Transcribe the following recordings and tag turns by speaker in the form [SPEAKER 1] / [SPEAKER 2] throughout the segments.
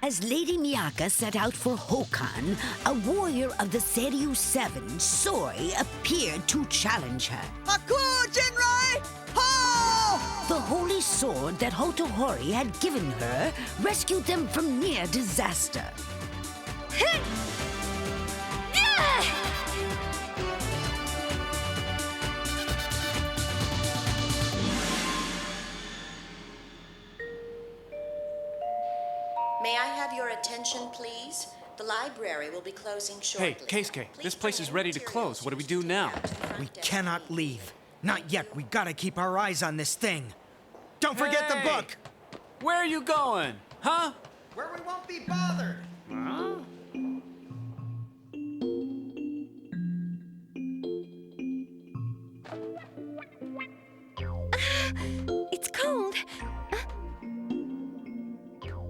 [SPEAKER 1] As Lady Miyaka set out for Hokan, a warrior of the Seiryu Seven, Soi, appeared to challenge her.
[SPEAKER 2] Haku, Jinrai! Ho!
[SPEAKER 1] The holy sword that Hotohori had given her rescued them from near disaster.
[SPEAKER 3] May I have your attention, please? The library will be closing shortly.
[SPEAKER 4] Hey, Keisuke, this place is ready to close. What do we do now?
[SPEAKER 2] We cannot leave. Not yet. We gotta keep our eyes on this thing. Don't forget the book!
[SPEAKER 4] Where are you going? Huh?
[SPEAKER 2] Where we won't be bothered.
[SPEAKER 4] Huh?
[SPEAKER 5] It's cold.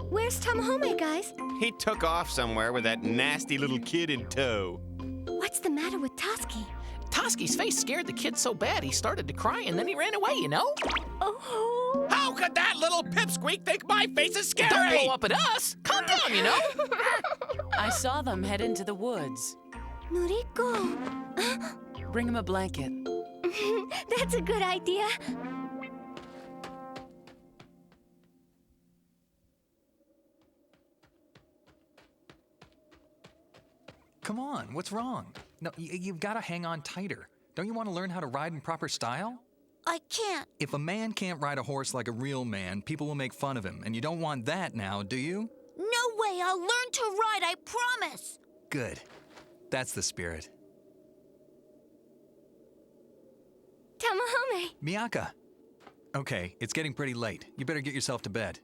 [SPEAKER 5] Where's Tamahome, guys?
[SPEAKER 6] He took off somewhere with that nasty little kid in tow.
[SPEAKER 5] What's the matter with Toski?
[SPEAKER 7] Toski's face scared the kid so bad he started to cry and then he ran away, you know?
[SPEAKER 5] Oh.
[SPEAKER 6] How could that little pipsqueak think my face is scary?
[SPEAKER 7] Don't blow up at us! Calm down, you know?
[SPEAKER 8] I saw them head into the woods.
[SPEAKER 5] Noriko.
[SPEAKER 8] Bring him a blanket.
[SPEAKER 5] That's a good idea.
[SPEAKER 9] Come on, what's wrong? No, you've got to hang on tighter. Don't you want to learn how to ride in proper style?
[SPEAKER 5] I can't.
[SPEAKER 9] If a man can't ride a horse like a real man, people will make fun of him, and you don't want that now, do you?
[SPEAKER 5] No way, I'll learn to ride, I promise.
[SPEAKER 9] Good. That's the spirit.
[SPEAKER 5] Tamahome.
[SPEAKER 9] Miyaka. Okay, it's getting pretty late. You better get yourself to bed.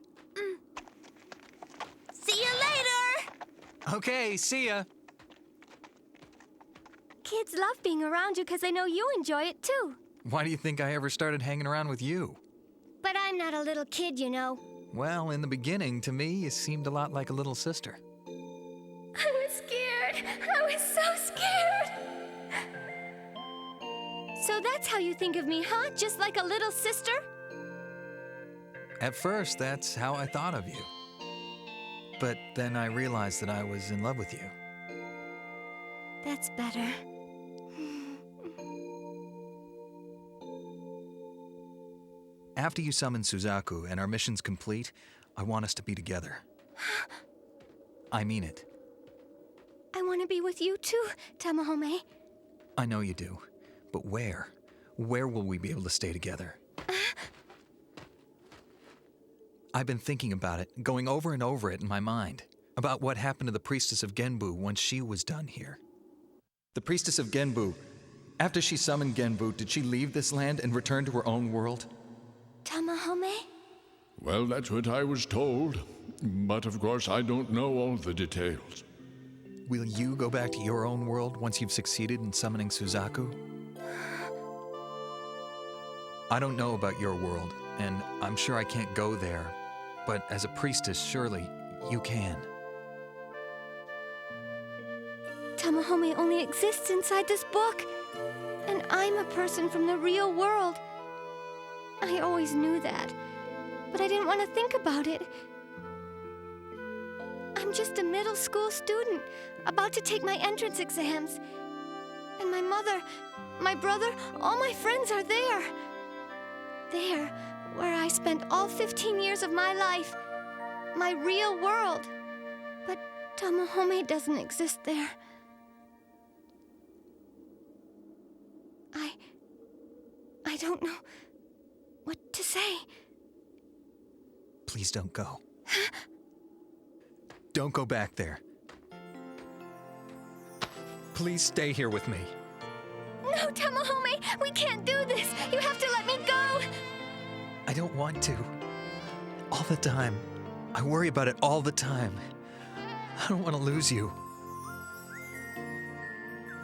[SPEAKER 5] See you later.
[SPEAKER 9] Okay, see ya.
[SPEAKER 5] Kids love being around you because they know you enjoy it too.
[SPEAKER 9] Why do you think I ever started hanging around with you?
[SPEAKER 5] But I'm not a little kid, you know.
[SPEAKER 9] Well, in the beginning, to me, you seemed a lot like a little sister.
[SPEAKER 5] I was scared. I was so scared. So that's how you think of me, huh? Just like a little sister?
[SPEAKER 9] At first, that's how I thought of you. But then I realized that I was in love with you.
[SPEAKER 5] That's better.
[SPEAKER 9] After you summon Suzaku and our mission's complete, I want us to be together. I mean it.
[SPEAKER 5] I want to be with you too, Tamahome.
[SPEAKER 9] I know you do. But where? Where will we be able to stay together? I've been thinking about it, going over and over it in my mind, about what happened to the priestess of Genbu once she was done here. The priestess of Genbu, after she summoned Genbu, did she leave this land and return to her own world?
[SPEAKER 5] Tamahome?
[SPEAKER 10] Well, that's what I was told. But of course, I don't know all the details.
[SPEAKER 9] Will you go back to your own world once you've succeeded in summoning Suzaku? I don't know about your world, and I'm sure I can't go there. But as a priestess, surely you can.
[SPEAKER 5] Tamahome only exists inside this book. And I'm a person from the real world. I always knew that, but I didn't want to think about it. I'm just a middle school student, about to take my entrance exams. And my mother, my brother, all my friends are there. There, where I spent all 15 years of my life. My real world. But Tamahome doesn't exist there. I don't know what to say.
[SPEAKER 9] Please don't go. Don't go back there. Please stay here with me.
[SPEAKER 5] No, Tamahome, we can't do this. You have to let me go.
[SPEAKER 9] I don't want to. All the time. I worry about it all the time. I don't want to lose you.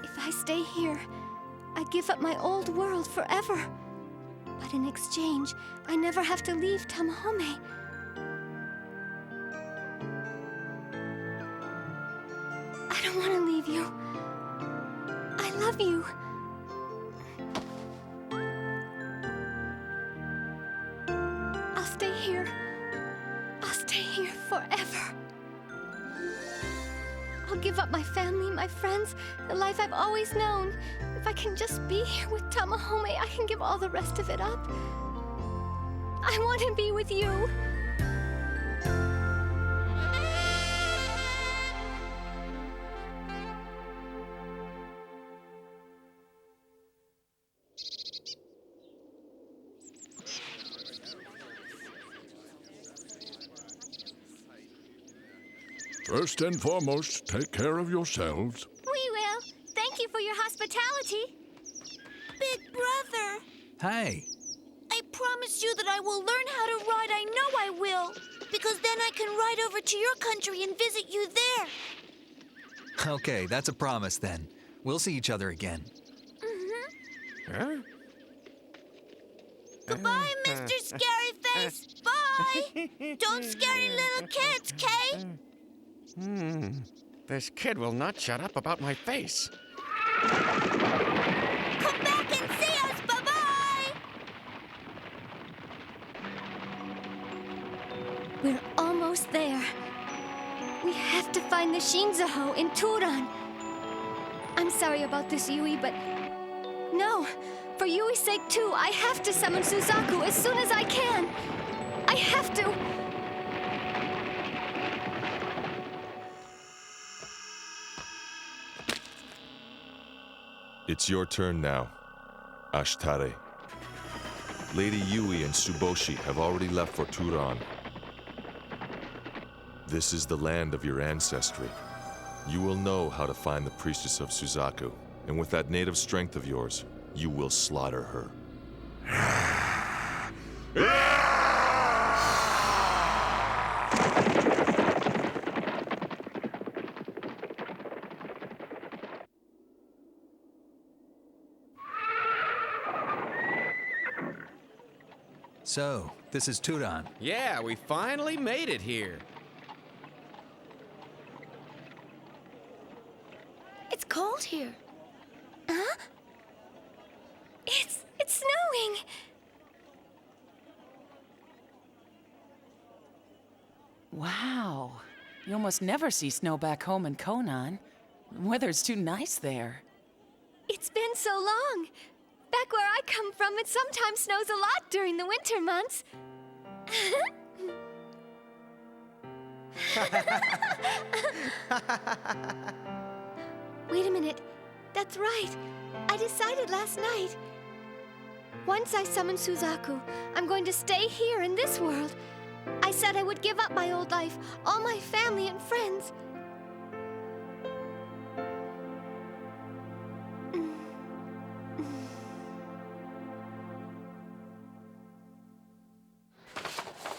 [SPEAKER 5] If I stay here, I give up my old world forever. But in exchange, I never have to leave Tamahome. I don't want to leave you. I love you. I'll stay here. I'll stay here forever. I'll give up my family, my friends, the life I've always known. If I can just be here with Tamahome, I can give all the rest of it up. I want to be with you.
[SPEAKER 10] First and foremost, take care of yourselves.
[SPEAKER 5] We will. Thank you for your hospitality.
[SPEAKER 11] Big brother,
[SPEAKER 9] Hey,
[SPEAKER 11] I promise you that I will learn how to ride. I know I will. Because then I can ride over to your country and visit you there.
[SPEAKER 9] okay, that's a promise then. We'll see each other again.
[SPEAKER 6] Huh?
[SPEAKER 11] Goodbye, Mr. Scary Face. Bye. Don't scare little kids, Kay?
[SPEAKER 6] This kid will not shut up about my face.
[SPEAKER 11] Come back and see us. Bye-bye.
[SPEAKER 5] We're almost there. We have to find the Shinzaho in Turan. I'm sorry about this, Yui, but no. For Yui's sake, too, I have to summon Suzaku as soon as I can. I have to.
[SPEAKER 12] It's your turn now, Ashtare. Lady Yui and Tsuboshi have already left for Turan. This is the land of your ancestry. You will know how to find the priestess of Suzaku, and with that native strength of yours, you will slaughter her.
[SPEAKER 9] So, this is Turan.
[SPEAKER 6] Yeah, we finally made it here.
[SPEAKER 5] It's cold here. Huh? It's snowing.
[SPEAKER 8] Wow. You almost never see snow back home in Konan. The weather's too nice there.
[SPEAKER 5] It's been so long. Back where I come from, it sometimes snows a lot during the winter months. Wait a minute. That's right. I decided last night. Once I summon Suzaku, I'm going to stay here in this world. I said I would give up my old life, all my family and friends.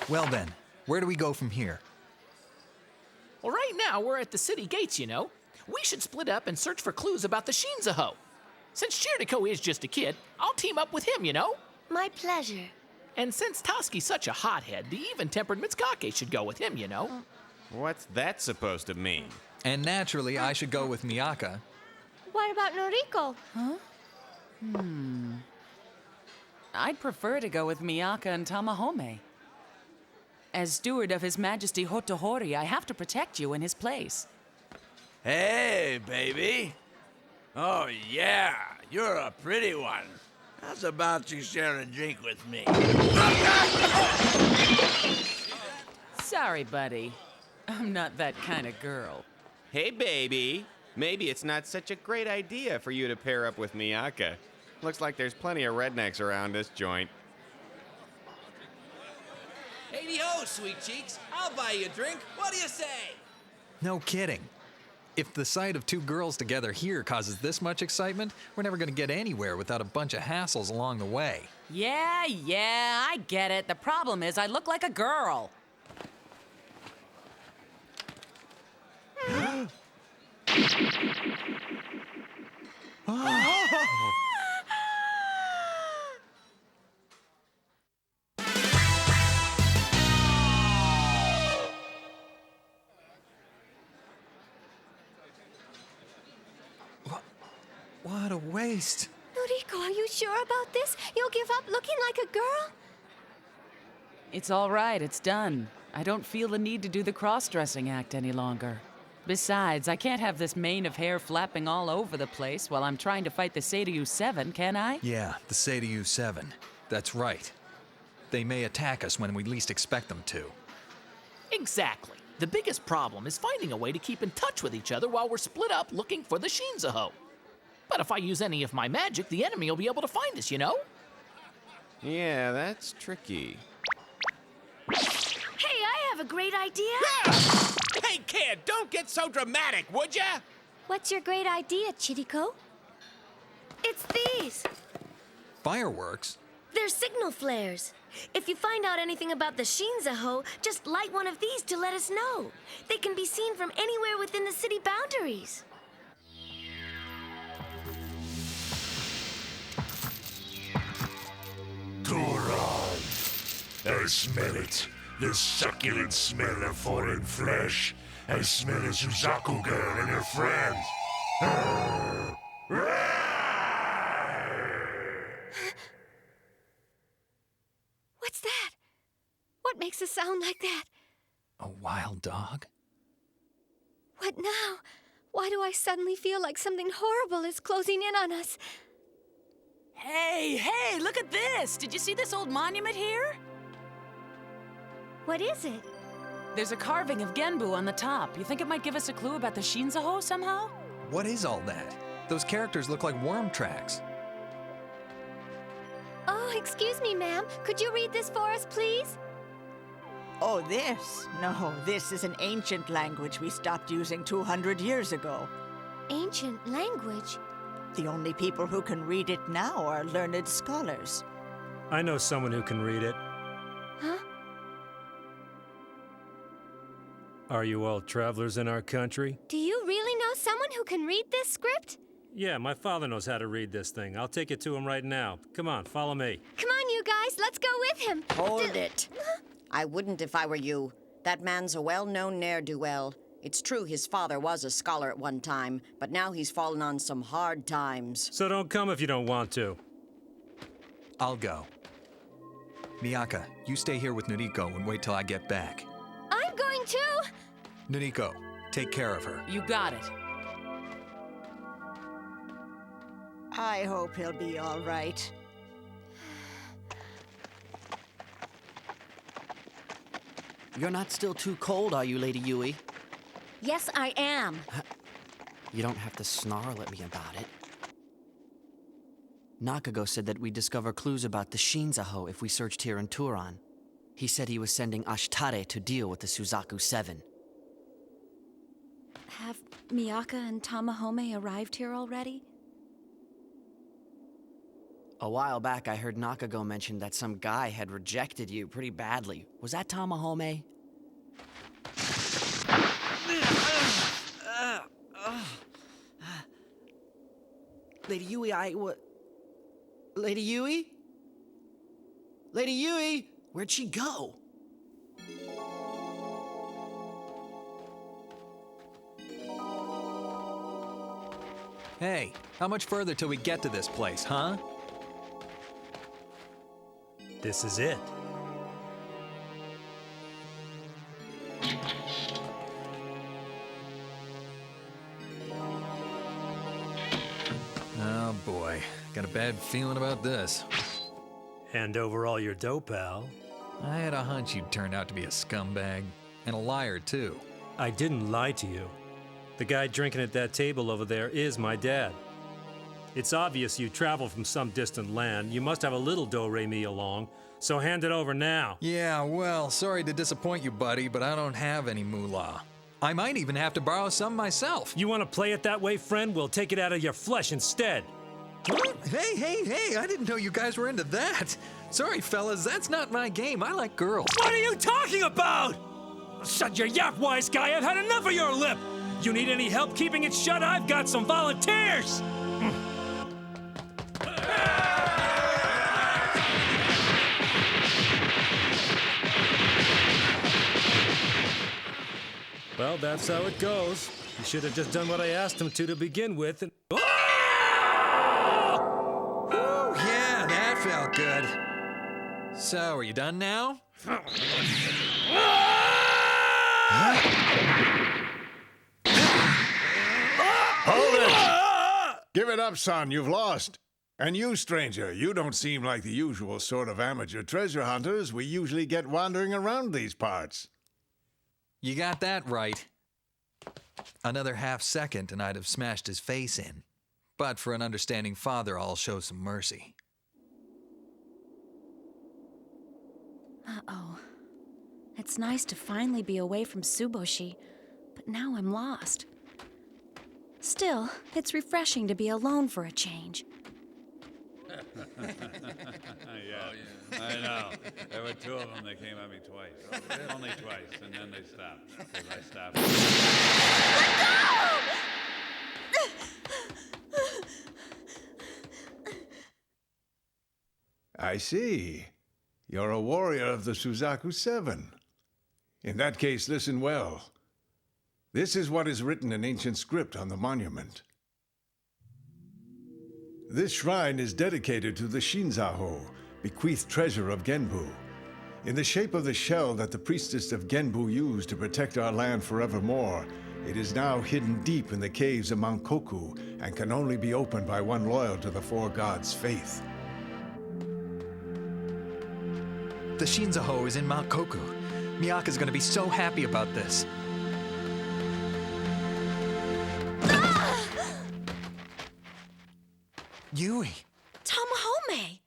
[SPEAKER 9] Well then, where do we go from here?
[SPEAKER 7] Well, right now we're at the city gates, you know. We should split up and search for clues about the Shinzaho. Since Shirdako is just a kid, I'll team up with him, you know.
[SPEAKER 11] My pleasure.
[SPEAKER 7] And since Toski's such a hothead, the even-tempered Mitsukake should go with him, you know.
[SPEAKER 6] What's that supposed to mean?
[SPEAKER 9] And naturally, I should go with Miyaka.
[SPEAKER 5] What about Noriko?
[SPEAKER 8] Huh? I'd prefer to go with Miyaka and Tamahome. As steward of His Majesty Hotohori, I have to protect you in his place.
[SPEAKER 13] Hey, baby. Oh, yeah, you're a pretty one. How's about you share a drink with me?
[SPEAKER 8] Sorry, buddy. I'm not that kind of girl.
[SPEAKER 6] Hey, baby. Maybe it's not such a great idea for you to pair up with Miyaka. Looks like there's plenty of rednecks around this joint.
[SPEAKER 13] Hey-de-ho, sweet cheeks. I'll buy you a drink. What do you say?
[SPEAKER 9] No kidding. If the sight of two girls together here causes this much excitement, we're never going to get anywhere without a bunch of hassles along the way.
[SPEAKER 8] Yeah, I get it. The problem is I look like a girl.
[SPEAKER 9] What a waste.
[SPEAKER 5] Noriko, are you sure about this? You'll give up looking like a girl?
[SPEAKER 8] It's all right. It's done. I don't feel the need to do the cross-dressing act any longer. Besides, I can't have this mane of hair flapping all over the place while I'm trying to fight the Seiryu 7, can I?
[SPEAKER 9] Yeah, the Seiryu 7. That's right. They may attack us when we least expect them to.
[SPEAKER 7] Exactly. The biggest problem is finding a way to keep in touch with each other while we're split up looking for the Shinzaho. But if I use any of my magic, the enemy will be able to find us, you know?
[SPEAKER 6] Yeah, that's tricky.
[SPEAKER 11] Hey, I have a great idea.
[SPEAKER 6] Hey, kid, don't get so dramatic, would ya?
[SPEAKER 5] What's your great idea, Chiriko?
[SPEAKER 11] It's these.
[SPEAKER 9] Fireworks?
[SPEAKER 11] They're signal flares. If you find out anything about the Shinzaho, just light one of these to let us know. They can be seen from anywhere within the city boundaries.
[SPEAKER 14] Turan! I smell it. The succulent smell of foreign flesh. I smell a Suzaku girl and her friends.
[SPEAKER 5] What's that? What makes a sound like that?
[SPEAKER 9] A wild dog?
[SPEAKER 5] What now? Why do I suddenly feel like something horrible is closing in on us?
[SPEAKER 8] Hey, look at this! Did you see this old monument here?
[SPEAKER 5] What is it?
[SPEAKER 8] There's a carving of Genbu on the top. You think it might give us a clue about the Shinzaho somehow?
[SPEAKER 9] What is all that? Those characters look like worm tracks.
[SPEAKER 5] Oh, excuse me, ma'am. Could you read this for us, please?
[SPEAKER 15] Oh, this? No, this is an ancient language we stopped using 200 years ago.
[SPEAKER 5] Ancient language?
[SPEAKER 15] The only people who can read it now are learned scholars.
[SPEAKER 16] I know someone who can read it.
[SPEAKER 5] Huh?
[SPEAKER 16] Are you all travelers in our country?
[SPEAKER 5] Do you really know someone who can read this script?
[SPEAKER 16] Yeah, my father knows how to read this thing. I'll take it to him right now. Come on, follow me.
[SPEAKER 5] Come on, you guys, let's go with him.
[SPEAKER 3] Hold it. I wouldn't if I were you. That man's a well-known ne'er-do-well. It's true his father was a scholar at one time, but now he's fallen on some hard times.
[SPEAKER 16] So don't come if you don't want to.
[SPEAKER 9] I'll go. Miyaka, you stay here with Noriko and wait till I get back.
[SPEAKER 5] I'm going too.
[SPEAKER 9] Noriko, take care of her.
[SPEAKER 8] You got it.
[SPEAKER 15] I hope he'll be all right.
[SPEAKER 17] You're not still too cold, are you, Lady Yui?
[SPEAKER 3] Yes, I am.
[SPEAKER 17] You don't have to snarl at me about it. Nakago said that we'd discover clues about the Shinzaho if we searched here in Turan. He said he was sending Ashtare to deal with the Suzaku 7.
[SPEAKER 18] Have Miyaka and Tamahome arrived here already?
[SPEAKER 17] A while back, I heard Nakago mention that some guy had rejected you pretty badly. Was that Tamahome? Lady Yui, Lady Yui? Lady Yui? Where'd she go?
[SPEAKER 9] Hey, how much further till we get to this place, huh?
[SPEAKER 16] This is it.
[SPEAKER 9] Oh boy, got a bad feeling about this.
[SPEAKER 16] Hand over all your dough, pal.
[SPEAKER 9] I had a hunch you'd turn out to be a scumbag. And a liar, too.
[SPEAKER 16] I didn't lie to you. The guy drinking at that table over there is my dad. It's obvious you travel from some distant land. You must have a little do-re-mi along, so hand it over now.
[SPEAKER 9] Yeah, well, sorry to disappoint you, buddy, but I don't have any moolah. I might even have to borrow some myself.
[SPEAKER 16] You want to play it that way, friend? We'll take it out of your flesh instead.
[SPEAKER 9] Hey, I didn't know you guys were into that. Sorry, fellas, that's not my game. I like girls.
[SPEAKER 16] What are you talking about? Shut your yap, wise guy. I've had enough of your lip. You need any help keeping it shut? I've got some volunteers. Well, that's how it goes. You should have just done what I asked him to begin with. And...
[SPEAKER 9] Ooh, yeah, that felt good. So, are you done now?
[SPEAKER 19] up, son. You've lost. And you, stranger, you don't seem like the usual sort of amateur treasure hunters we usually get wandering around these parts.
[SPEAKER 9] You got that right. Another half second and I'd have smashed his face in. But for an understanding father, I'll show some mercy.
[SPEAKER 18] Uh-oh. It's nice to finally be away from Tsuboshi, but now I'm lost. Still, it's refreshing to be alone for a change.
[SPEAKER 20] Yeah, I know. There were two of them that came at me twice. Only twice, and then they stopped. Because I stopped.
[SPEAKER 19] I see. You're a warrior of the Suzaku Seven. In that case, listen well. This is what is written in ancient script on the monument. This shrine is dedicated to the Shinzaho, bequeathed treasure of Genbu. In the shape of the shell that the priestess of Genbu used to protect our land forevermore, it is now hidden deep in the caves of Mount Koku and can only be opened by one loyal to the four gods' faith.
[SPEAKER 9] The Shinzaho is in Mount Koku. Miyaka's gonna be so happy about this. Yui!
[SPEAKER 5] Tamahome!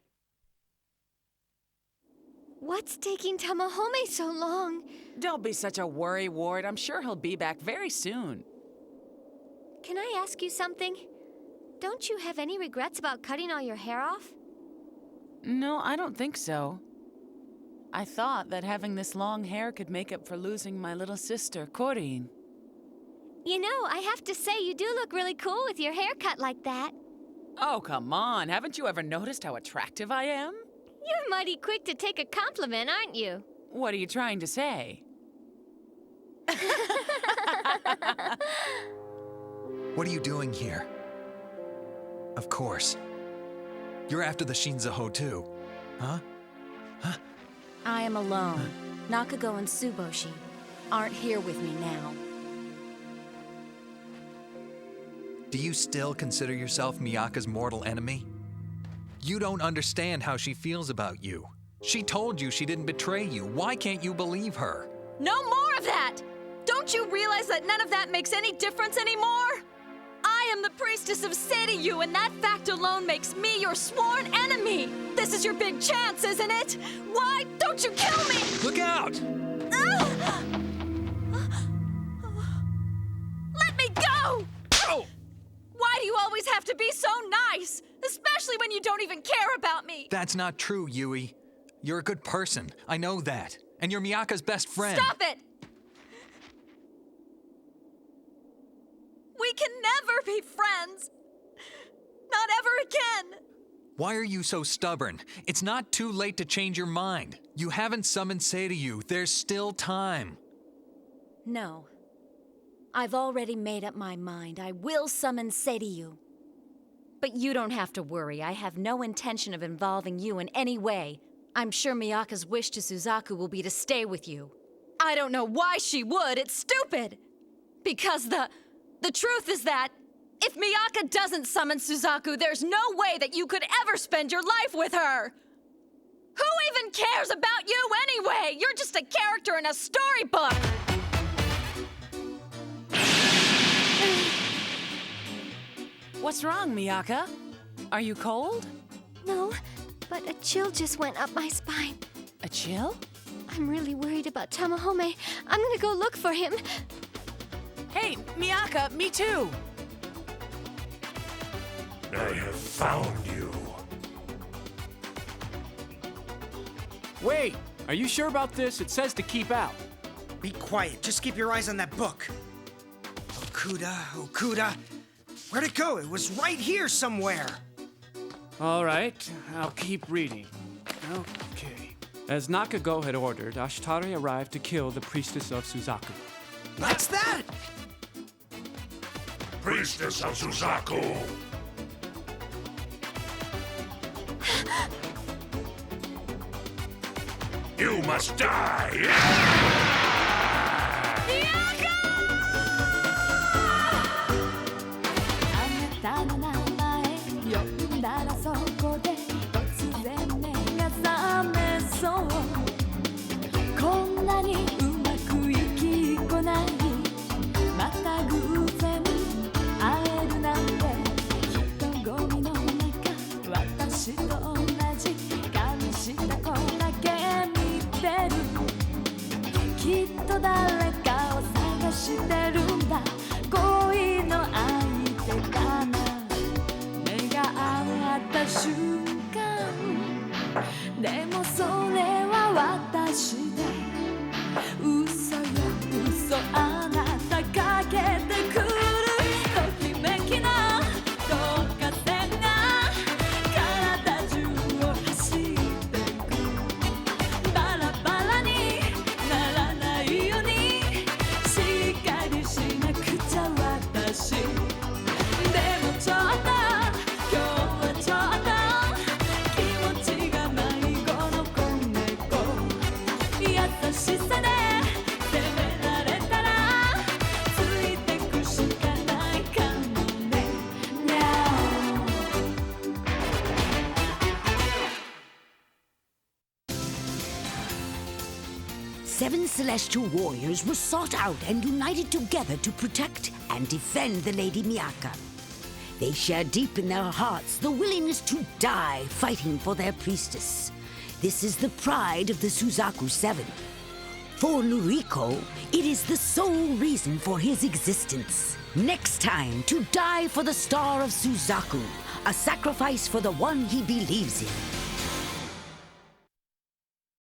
[SPEAKER 5] What's taking Tamahome so long?
[SPEAKER 8] Don't be such a worry, Ward. I'm sure he'll be back very soon.
[SPEAKER 5] Can I ask you something? Don't you have any regrets about cutting all your hair off?
[SPEAKER 8] No, I don't think so. I thought that having this long hair could make up for losing my little sister, Corinne.
[SPEAKER 5] You know, I have to say you do look really cool with your hair cut like that.
[SPEAKER 8] Oh, come on. Haven't you ever noticed how attractive I am?
[SPEAKER 5] You're mighty quick to take a compliment, aren't you?
[SPEAKER 8] What are you trying to say?
[SPEAKER 9] What are you doing here? Of course. You're after the Shinzaho too, huh?
[SPEAKER 18] I am alone. Nakago and Tsuboshi aren't here with me now.
[SPEAKER 9] Do you still consider yourself Miyaka's mortal enemy? You don't understand how she feels about you. She told you she didn't betray you. Why can't you believe her?
[SPEAKER 21] No more of that! Don't you realize that none of that makes any difference anymore? I am the priestess of Seiryu, and that fact alone makes me your sworn enemy! This is your big chance, isn't it? Why don't you kill me?
[SPEAKER 9] Look out!
[SPEAKER 21] Let me go!
[SPEAKER 9] Oh!
[SPEAKER 21] Why do you always have to be so nice? Especially when you don't even care about me!
[SPEAKER 9] That's not true, Yui. You're a good person. I know that. And you're Miyaka's best friend.
[SPEAKER 21] Stop it! We can never be friends! Not ever again!
[SPEAKER 9] Why are you so stubborn? It's not too late to change your mind. You haven't summoned Seiryu. There's still time.
[SPEAKER 18] No. I've already made up my mind. I will summon Seiryu. But you don't have to worry. I have no intention of involving you in any way. I'm sure Miyaka's wish to Suzaku will be to stay with you.
[SPEAKER 21] I don't know why she would. It's stupid! Because the truth is that if Miyaka doesn't summon Suzaku, there's no way that you could ever spend your life with her! Who even cares about you anyway? You're just a character in a storybook!
[SPEAKER 8] What's wrong, Miyaka? Are you cold?
[SPEAKER 5] No, but a chill just went up my spine.
[SPEAKER 8] A chill?
[SPEAKER 5] I'm really worried about Tamahome. I'm gonna go look for him.
[SPEAKER 8] Hey, Miyaka, me too!
[SPEAKER 14] I have found you.
[SPEAKER 4] Wait! Are you sure about this? It says to keep out.
[SPEAKER 2] Be quiet. Just keep your eyes on that book. Okuda. Where'd it go? It was right here somewhere.
[SPEAKER 4] All right, I'll keep reading. Okay. As Nakago had ordered, Ashitare arrived to kill the priestess of Suzaku.
[SPEAKER 2] What's that?
[SPEAKER 14] Priestess of Suzaku. You must die!
[SPEAKER 1] 7 celestial warriors were sought out and united together to protect and defend the Lady Miyaka. They share deep in their hearts the willingness to die fighting for their priestess. This is the pride of the Suzaku Seven. For Noriko, it is the sole reason for his existence. Next time, to die for the Star of Suzaku, a sacrifice for the one he believes in.